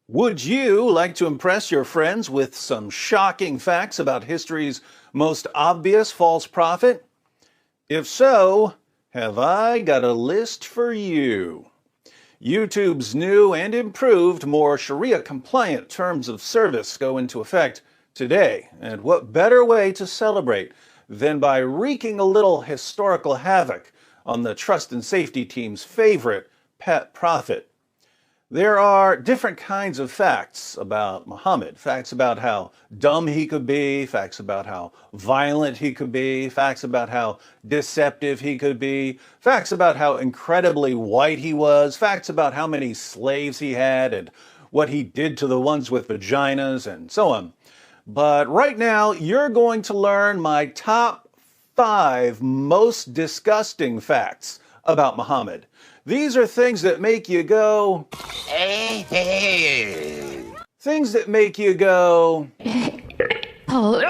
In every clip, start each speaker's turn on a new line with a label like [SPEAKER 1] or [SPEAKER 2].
[SPEAKER 1] Would you like to impress your friends with some shocking facts about history's most obvious false prophet? If so, have I got a list for you. YouTube's new and improved, more Sharia-compliant terms of service go into effect today, and what better way to celebrate than by wreaking a little historical havoc on the trust and safety team's favorite pet prophet. There are different kinds of facts about Muhammad. Facts about how dumb he could be, facts about how violent he could be, facts about how deceptive he could be, facts about how incredibly white he was, facts about how many slaves he had and what he did to the ones with vaginas and so on. But right now, you're going to learn my top 5 most disgusting facts about Muhammad. These are things that make you go, things that make you go,
[SPEAKER 2] oh,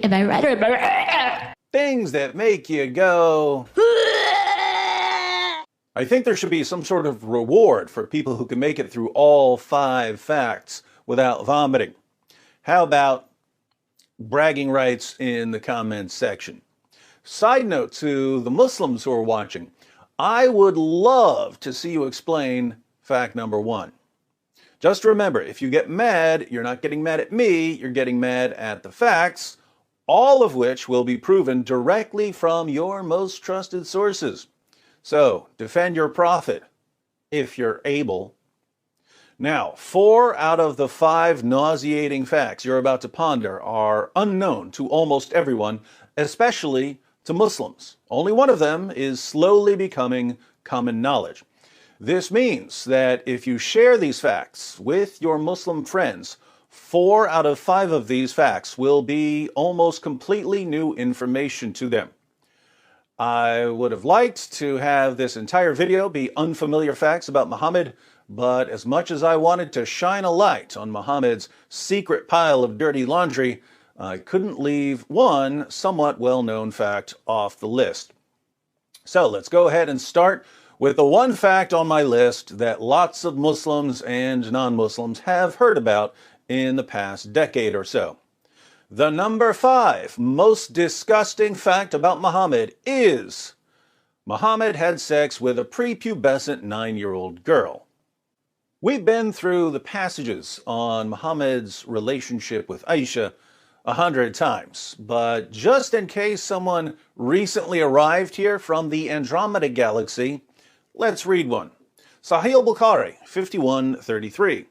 [SPEAKER 2] am I right or am I right?
[SPEAKER 1] Things that make you go. I think there should be some sort of reward for people who can make it through all 5 facts without vomiting. How about bragging rights in the comments section? Side note to the Muslims who are watching, I would love to see you explain fact number 1. Just remember, if you get mad, you're not getting mad at me, you're getting mad at the facts, all of which will be proven directly from your most trusted sources. So, defend your prophet, if you're able. Now, 4 out of the 5 nauseating facts you're about to ponder are unknown to almost everyone, especially to Muslims. Only one of them is slowly becoming common knowledge. This means that if you share these facts with your Muslim friends, 4 out of 5 of these facts will be almost completely new information to them. I would have liked to have this entire video be unfamiliar facts about Muhammad, but as much as I wanted to shine a light on Muhammad's secret pile of dirty laundry, I couldn't leave one somewhat well-known fact off the list. So let's go ahead and start with the one fact on my list that lots of Muslims and non-Muslims have heard about in the past decade or so. The number 5 most disgusting fact about Muhammad is Muhammad had sex with a prepubescent 9-year-old girl. We've been through the passages on Muhammad's relationship with Aisha 100 times, but just in case someone recently arrived here from the Andromeda Galaxy, let's read one. Sahih Al-Bukhari 51:33.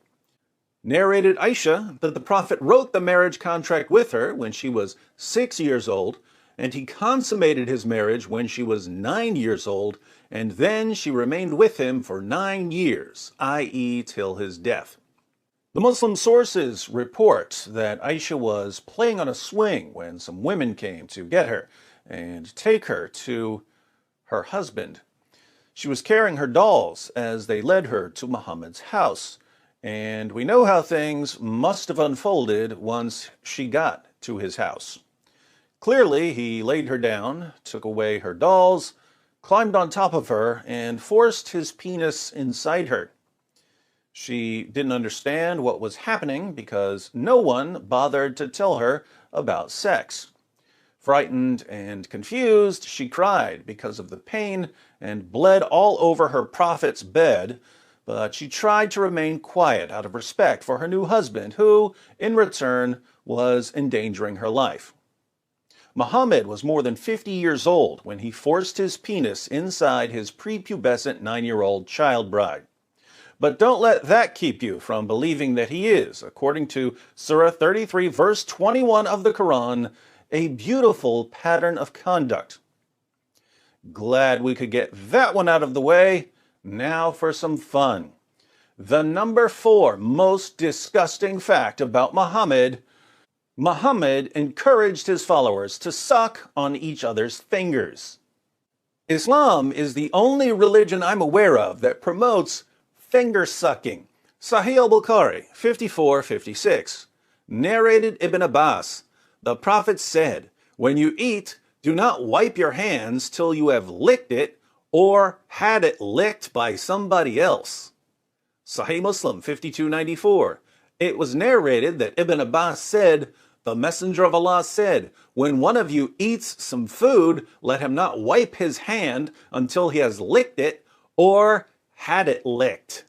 [SPEAKER 1] Narrated Aisha that the Prophet wrote the marriage contract with her when she was 6 years old, and he consummated his marriage when she was 9 years old, and then she remained with him for 9 years, i.e. till his death. The Muslim sources report that Aisha was playing on a swing when some women came to get her and take her to her husband. She was carrying her dolls as they led her to Muhammad's house, and we know how things must have unfolded once she got to his house. Clearly, he laid her down, took away her dolls, climbed on top of her, and forced his penis inside her. She didn't understand what was happening because no one bothered to tell her about sex. Frightened and confused, she cried because of the pain and bled all over her prophet's bed, but she tried to remain quiet out of respect for her new husband, who, in return, was endangering her life. Muhammad was more than 50 years old when he forced his penis inside his prepubescent 9-year-old child bride. But don't let that keep you from believing that he is, according to Surah 33, verse 21 of the Quran, a beautiful pattern of conduct. Glad we could get that one out of the way. Now for some fun. The number 4 most disgusting fact about Muhammad: Muhammad encouraged his followers to suck on each other's fingers. Islam is the only religion I'm aware of that promotes finger sucking. Sahih Al-Bukhari 54:56. Narrated Ibn Abbas, the Prophet said, "When you eat, do not wipe your hands till you have licked it or had it licked by somebody else." Sahih Muslim 5294. It was narrated that Ibn Abbas said, "The Messenger of Allah said, when one of you eats some food, let him not wipe his hand until he has licked it or had it licked."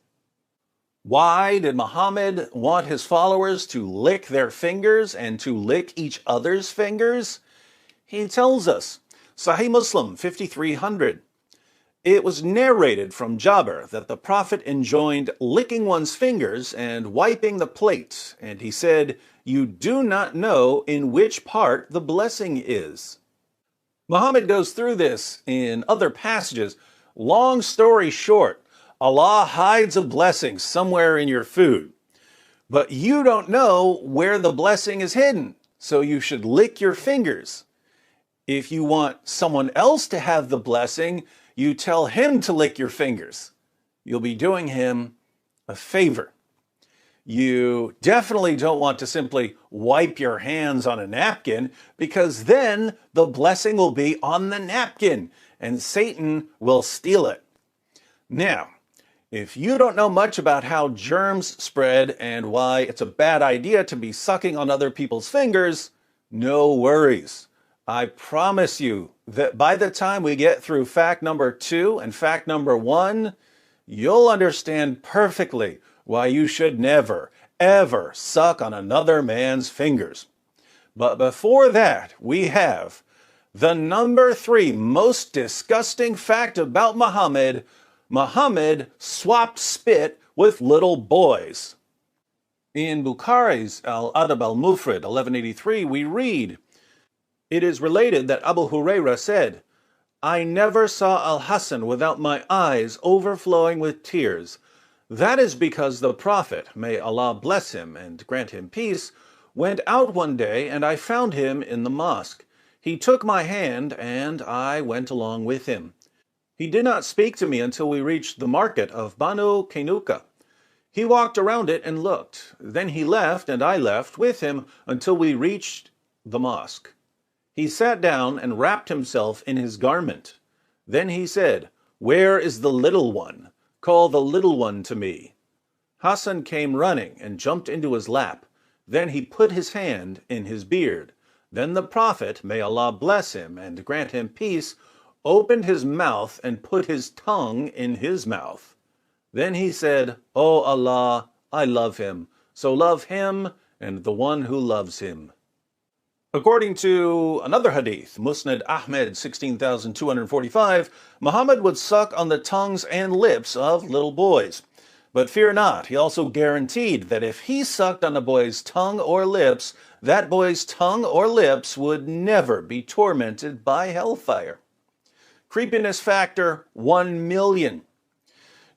[SPEAKER 1] Why did Muhammad want his followers to lick their fingers and to lick each other's fingers? He tells us, Sahih Muslim 5300. It was narrated from Jabir that the Prophet enjoined licking one's fingers and wiping the plate, and he said, "You do not know in which part the blessing is." Muhammad goes through this in other passages. Long story short, Allah hides a blessing somewhere in your food, but you don't know where the blessing is hidden, so you should lick your fingers. If you want someone else to have the blessing, you tell him to lick your fingers. You'll be doing him a favor. You definitely don't want to simply wipe your hands on a napkin, because then the blessing will be on the napkin and Satan will steal it. Now, if you don't know much about how germs spread and why it's a bad idea to be sucking on other people's fingers, no worries. I promise you that by the time we get through fact number 2 and fact number 1, you'll understand perfectly why you should never, ever suck on another man's fingers. But before that, we have the number 3 most disgusting fact about Muhammad. Muhammad swapped spit with little boys. In Bukhari's Al-Adab al-Mufrad 1183, we read, it is related that Abu Hurairah said, "I never saw Al-Hasan without my eyes overflowing with tears. That is because the Prophet, may Allah bless him and grant him peace, went out one day and I found him in the mosque. He took my hand and I went along with him. He did not speak to me until we reached the market of Banu Kainuka. He walked around it and looked. Then he left and I left with him until we reached the mosque. He sat down and wrapped himself in his garment. Then he said, 'Where is the little one? Call the little one to me.' Hassan came running and jumped into his lap. Then he put his hand in his beard. Then the Prophet, may Allah bless him and grant him peace, opened his mouth and put his tongue in his mouth. Then he said, 'O Allah, I love him, so love him and the one who loves him.'" According to another hadith, Musnad Ahmed 16245, Muhammad would suck on the tongues and lips of little boys. But fear not, he also guaranteed that if he sucked on a boy's tongue or lips, that boy's tongue or lips would never be tormented by hellfire. Creepiness factor 1,000,000.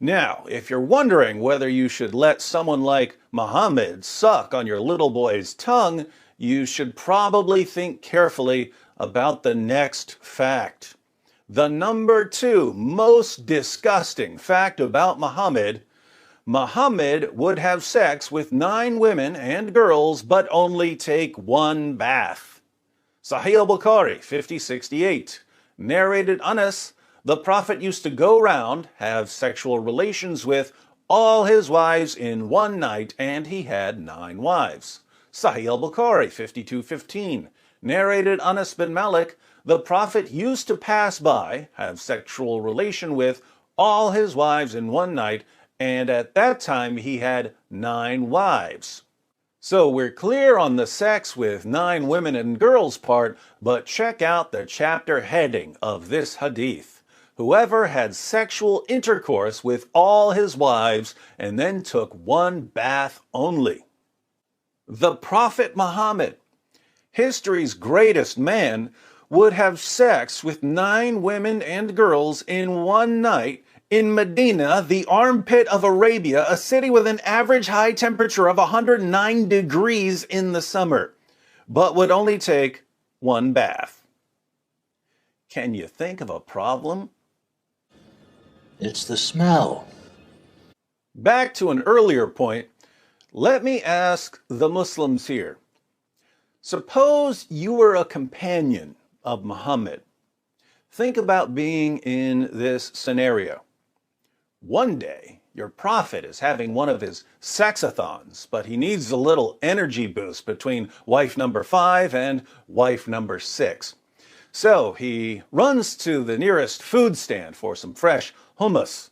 [SPEAKER 1] Now, if you're wondering whether you should let someone like Muhammad suck on your little boy's tongue, you should probably think carefully about the next fact. The number 2 most disgusting fact about Muhammad: Muhammad would have sex with 9 women and girls, but only take 1 bath. Sahih Al-Bukhari 5068. Narrated Anas, the Prophet used to go round, have sexual relations with all his wives in one night, and he had 9 wives. Sahih Al-Bukhari 5215. Narrated Anas bin Malik, the Prophet used to pass by, have sexual relation with all his wives in one night, and at that time he had 9 wives. So we're clear on the sex with 9 women and girls part, but check out the chapter heading of this hadith. Whoever had sexual intercourse with all his wives and then took 1 bath only. The Prophet Muhammad, history's greatest man, would have sex with 9 women and girls in one night in Medina, the armpit of Arabia, a city with an average high temperature of 109 degrees in the summer, but would only take 1 bath. Can you think of a problem?
[SPEAKER 3] It's the smell.
[SPEAKER 1] Back to an earlier point, let me ask the Muslims here. Suppose you were a companion of Muhammad. Think about being in this scenario. One day, Your prophet is having one of his sexathons, but he needs a little energy boost between wife number 5 and wife number 6. So he runs to the nearest food stand for some fresh hummus.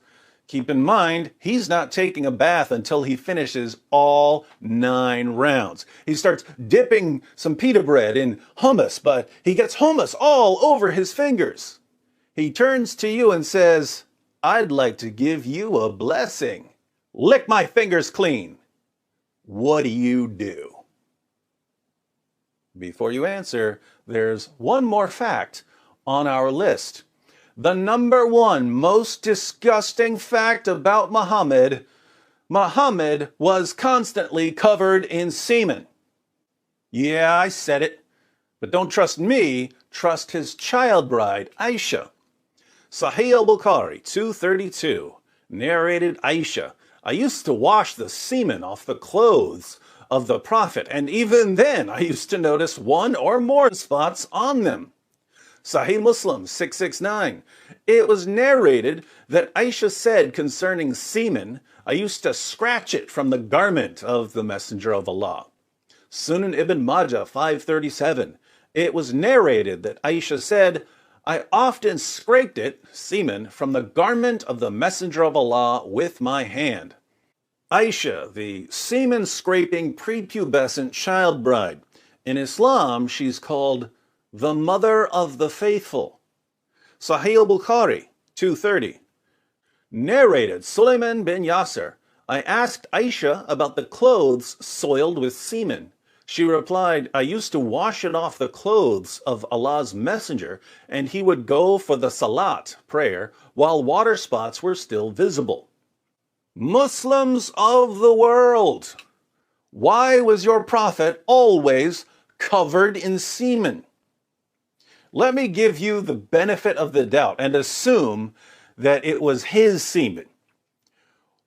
[SPEAKER 1] Keep in mind, he's not taking a bath until he finishes all 9 rounds. He starts dipping some pita bread in hummus, but he gets hummus all over his fingers. He turns to you and says, "I'd like to give you a blessing. Lick my fingers clean." What do? Before you answer, there's one more fact on our list. The number 1 most disgusting fact about Muhammad: Muhammad was constantly covered in semen. Yeah, I said it. But don't trust me, trust his child bride, Aisha. Sahih Al-Bukhari 232 narrated Aisha, "I used to wash the semen off the clothes of the Prophet, and even then I used to notice 1 or more spots on them." Sahih Muslim 669, it was narrated that Aisha said concerning semen, "I used to scratch it from the garment of the Messenger of Allah." Sunan Ibn Majah 537, it was narrated that Aisha said, "I often scraped it, semen, from the garment of the Messenger of Allah with my hand." Aisha, the semen-scraping prepubescent child bride. In Islam, she's called the mother of the faithful. Sahih Al-Bukhari 230. Narrated Sulaiman bin Yasser, "I asked Aisha about the clothes soiled with semen. She replied, I used to wash it off the clothes of Allah's messenger, and he would go for the salat, prayer, while water spots were still visible." Muslims of the world, why was your prophet always covered in semen? Let me give you the benefit of the doubt and assume that it was his semen.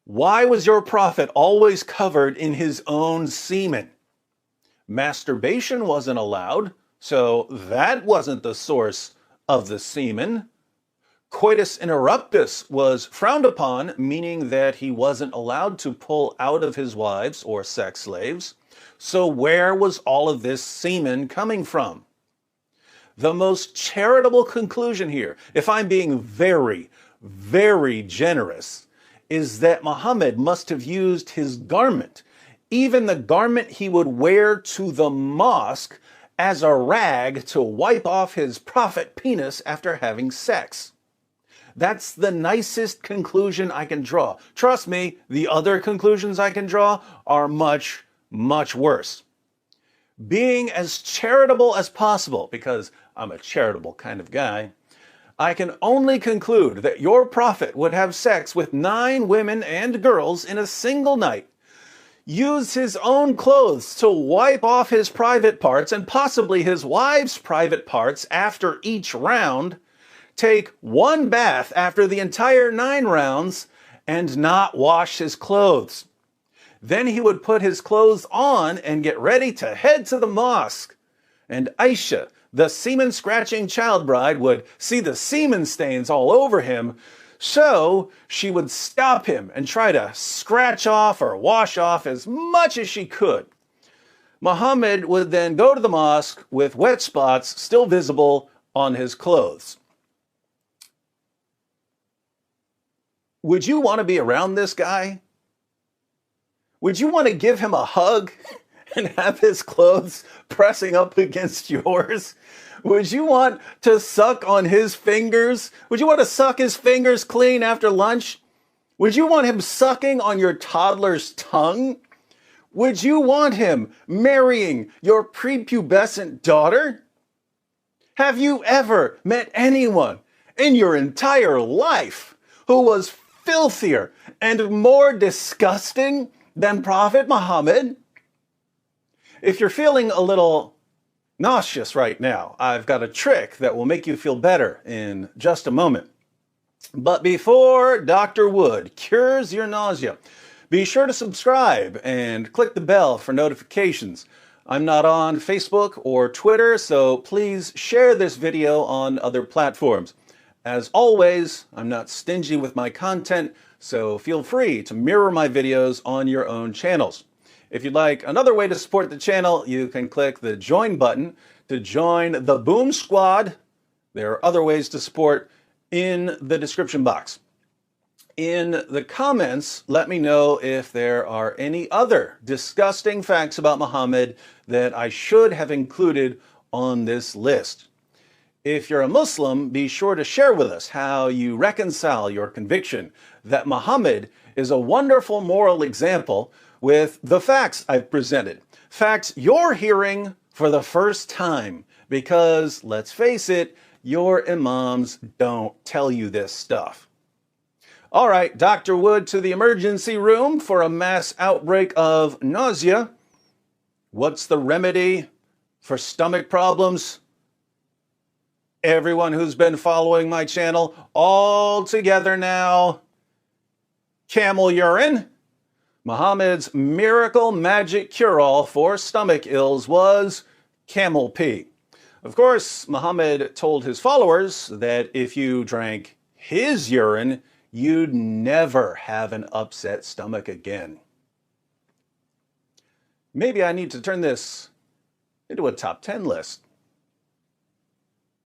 [SPEAKER 1] Why was your prophet always covered in his own semen? Masturbation wasn't allowed, so that wasn't the source of the semen. Coitus interruptus was frowned upon, meaning that he wasn't allowed to pull out of his wives or sex slaves. So where was all of this semen coming from? The most charitable conclusion here, if I'm being very, very generous, is that Muhammad must have used his garment, even the garment he would wear to the mosque, as a rag to wipe off his prophet penis after having sex. That's the nicest conclusion I can draw. Trust me, the other conclusions I can draw are much, much worse. Being as charitable as possible, because I'm a charitable kind of guy, I can only conclude that your prophet would have sex with 9 women and girls in a single night, use his own clothes to wipe off his private parts and possibly his wife's private parts after each round, take 1 bath after the entire 9 rounds, and not wash his clothes. Then he would put his clothes on and get ready to head to the mosque. And Aisha, the semen-scratching child bride, would see the semen stains all over him, so she would stop him and try to scratch off or wash off as much as she could. Muhammad would then go to the mosque with wet spots still visible on his clothes. Would you want to be around this guy? Would you want to give him a hug and have his clothes pressing up against yours? Would you want to suck on his fingers? Would you want to suck his fingers clean after lunch? Would you want him sucking on your toddler's tongue? Would you want him marrying your prepubescent daughter? Have you ever met anyone in your entire life who was filthier and more disgusting than Prophet Muhammad? If you're feeling a little nauseous right now, I've got a trick that will make you feel better in just a moment. But before Dr. Wood cures your nausea, be sure to subscribe and click the bell for notifications. I'm not on Facebook or Twitter, so please share this video on other platforms. As always, I'm not stingy with my content, so feel free to mirror my videos on your own channels. If you'd like another way to support the channel, you can click the join button to join the Boom Squad. There are other ways to support in the description box. In the comments, let me know if there are any other disgusting facts about Muhammad that I should have included on this list. If you're a Muslim, be sure to share with us how you reconcile your conviction that Muhammad is a wonderful moral example with the facts I've presented. Facts you're hearing for the first time because, let's face it, your imams don't tell you this stuff. All right, Dr. Wood to the emergency room for a mass outbreak of nausea. What's the remedy for stomach problems? Everyone who's been following my channel, all together now. Camel urine. Muhammad's miracle magic cure-all for stomach ills was camel pee. Of course, Muhammad told his followers that if you drank his urine, you'd never have an upset stomach again. Maybe I need to turn this into a top 10 list.